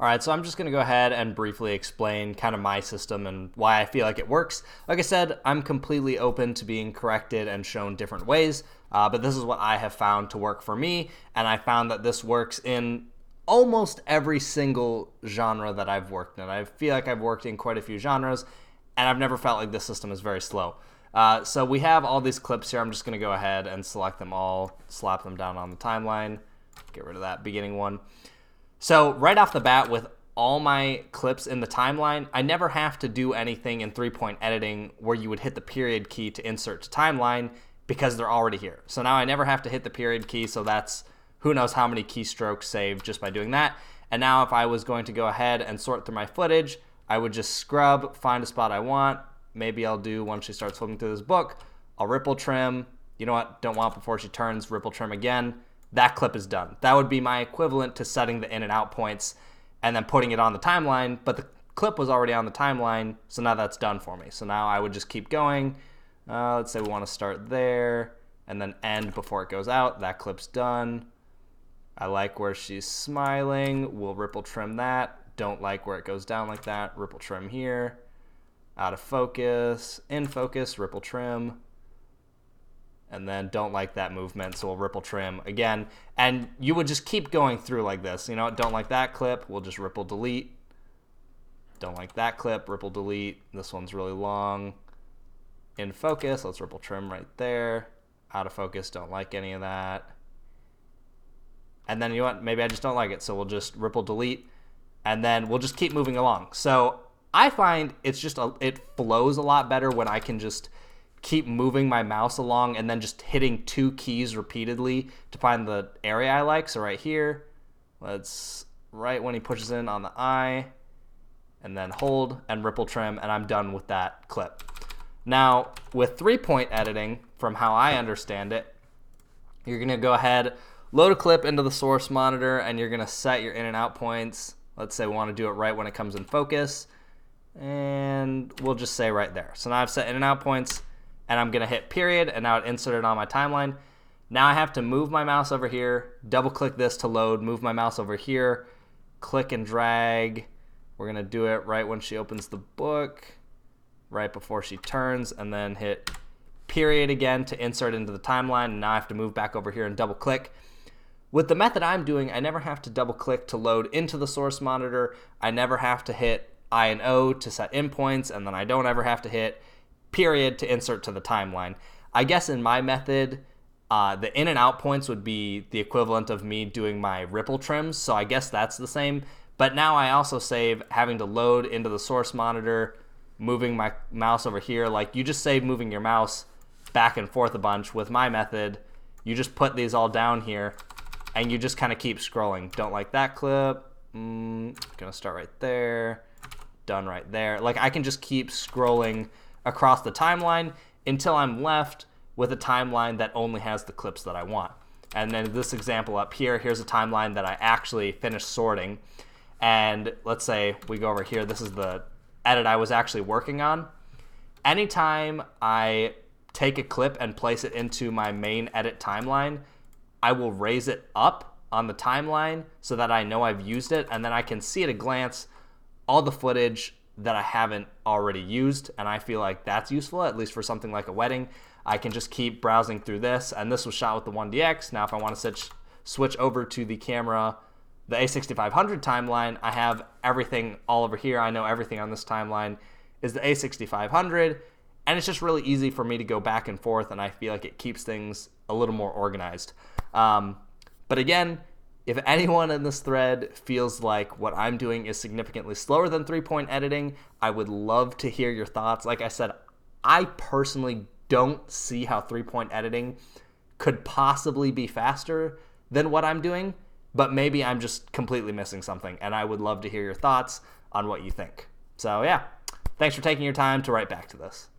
All right, so I'm just going to go ahead and briefly explain kind of my system and why I feel like it works. Like I said, I'm completely open to being corrected and shown different ways, but this is what I have found to work for me, and I found that this works in almost every single genre that I've worked in. I feel like I've worked in quite a few genres, and I've never felt like this system is very slow. So we have all these clips here. I'm just going to go ahead and select them all, slap them down on the timeline, get rid of that beginning one. So right off the bat, with all my clips in the timeline, I never have to do anything in 3-point editing where you would hit the period key to insert to timeline because they're already here. So now I never have to hit the period key, so that's who knows how many keystrokes saved just by doing that. And now if I was going to go ahead and sort through my footage, I would just scrub, find a spot I want. Maybe I'll do, once she starts flipping through this book, I'll ripple trim. You know what? Don't want before she turns, ripple trim again. That clip is done. That would be my equivalent to setting the in and out points and then putting it on the timeline, but the clip was already on the timeline, so now that's done for me. So now I would just keep going. Let's say we want to start there and then end before it goes out. That clip's done. I like where she's smiling. We'll ripple trim that. Don't like where it goes down like that. Ripple trim here. Out of focus, in focus, ripple trim. And then don't like that movement, so we'll ripple trim again. And you would just keep going through like this. You know, don't like that clip, we'll just ripple delete. Don't like that clip, ripple delete. This one's really long. In focus, let's ripple trim right there. Out of focus, don't like any of that. And then you know what, maybe I just don't like it, so we'll just ripple delete. And then we'll just keep moving along. So I find it flows a lot better when I can just keep moving my mouse along and then just hitting 2 keys repeatedly to find the area I like. So right here, let's right when he pushes in on the eye, and then hold and ripple trim, and I'm done with that clip. Now, with 3-point editing, from how I understand it, you're going to go ahead, load a clip into the source monitor, and you're going to set your in and out points. Let's say we want to do it right when it comes in focus, and we'll just say right there. So now I've set in and out points, and I'm going to hit period, and now it inserted on my timeline. Now I have to move my mouse over here, double click this to load, move my mouse over here, click and drag. We're going to do it right when she opens the book, right before she turns, and then hit period again to insert into the timeline. And now I have to move back over here and double click. With the method I'm doing, I never have to double click to load into the source monitor. I never have to hit I and O to set in points, and then I don't ever have to hit period to insert to the timeline. I guess in my method, the in and out points would be the equivalent of me doing my ripple trims, so I guess that's the same. But now I also save having to load into the source monitor, moving my mouse over here. Like, you just save moving your mouse back and forth a bunch. With my method, you just put these all down here, and you just kind of keep scrolling. Don't like that clip. Gonna start right there. Done right there. Like, I can just keep scrolling across the timeline until I'm left with a timeline that only has the clips that I want. And then this example up here, here's a timeline that I actually finished sorting. And let's say we go over here. This is the edit I was actually working on. Anytime I take a clip and place it into my main edit timeline, I will raise it up on the timeline so that I know I've used it, and then I can see at a glance all the footage that I haven't already used, and I feel like that's useful, at least for something like a wedding. I can just keep browsing through this, and this was shot with the 1DX. Now if I want to switch over to the camera, the A6500 timeline, I have everything all over here. I know everything on this timeline is the A6500, and it's just really easy for me to go back and forth, and I feel like it keeps things a little more organized. But again, if anyone in this thread feels like what I'm doing is significantly slower than 3-point editing, I would love to hear your thoughts. Like I said, I personally don't see how 3-point editing could possibly be faster than what I'm doing, but maybe I'm just completely missing something, and I would love to hear your thoughts on what you think. So yeah, thanks for taking your time to write back to this.